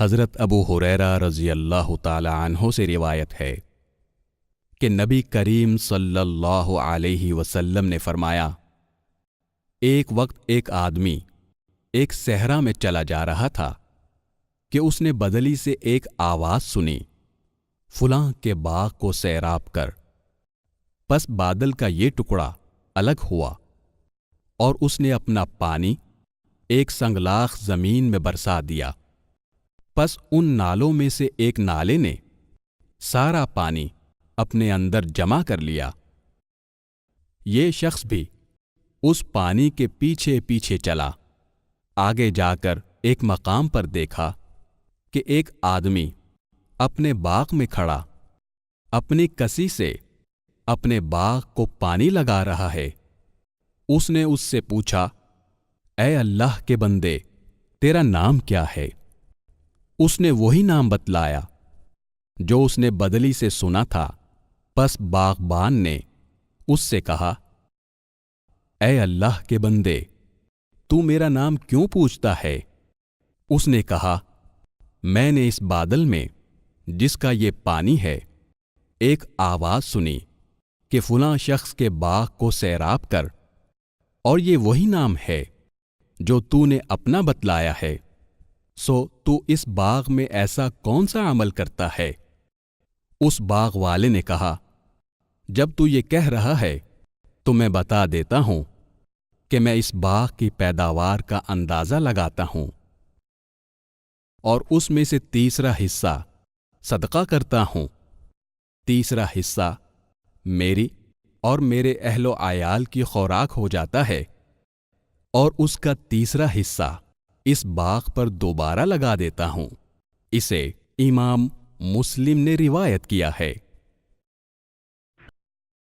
حضرت ابو ہریرہ رضی اللہ تعالی عنہ سے روایت ہے کہ نبی کریم صلی اللہ علیہ وسلم نے فرمایا، ایک وقت ایک آدمی ایک صحرا میں چلا جا رہا تھا کہ اس نے بدلی سے ایک آواز سنی، فلاں کے باغ کو سیراب کر۔ پس بادل کا یہ ٹکڑا الگ ہوا اور اس نے اپنا پانی ایک سنگلاخ زمین میں برسا دیا۔ پس ان نالوں میں سے ایک نالے نے سارا پانی اپنے اندر جمع کر لیا۔ یہ شخص بھی اس پانی کے پیچھے پیچھے چلا۔ آگے جا کر ایک مقام پر دیکھا کہ ایک آدمی اپنے باغ میں کھڑا اپنی کسی سے اپنے باغ کو پانی لگا رہا ہے۔ اس نے اس سے پوچھا، اے اللہ کے بندے، تیرا نام کیا ہے؟ اس نے وہی نام بتلایا جو اس نے بدلی سے سنا تھا۔ پس باغبان نے اس سے کہا، اے اللہ کے بندے، تو میرا نام کیوں پوچھتا ہے؟ اس نے کہا، میں نے اس بادل میں جس کا یہ پانی ہے ایک آواز سنی کہ فلاں شخص کے باغ کو سیراب کر، اور یہ وہی نام ہے جو تو نے اپنا بتلایا ہے، سو تو اس باغ میں ایسا کون سا عمل کرتا ہے؟ اس باغ والے نے کہا، جب تو یہ کہہ رہا ہے تو میں بتا دیتا ہوں کہ میں اس باغ کی پیداوار کا اندازہ لگاتا ہوں اور اس میں سے تیسرا حصہ صدقہ کرتا ہوں، تیسرا حصہ میری اور میرے اہل و عیال کی خوراک ہو جاتا ہے، اور اس کا تیسرا حصہ اس باغ پر دوبارہ لگا دیتا ہوں۔ اسے امام مسلم نے روایت کیا ہے۔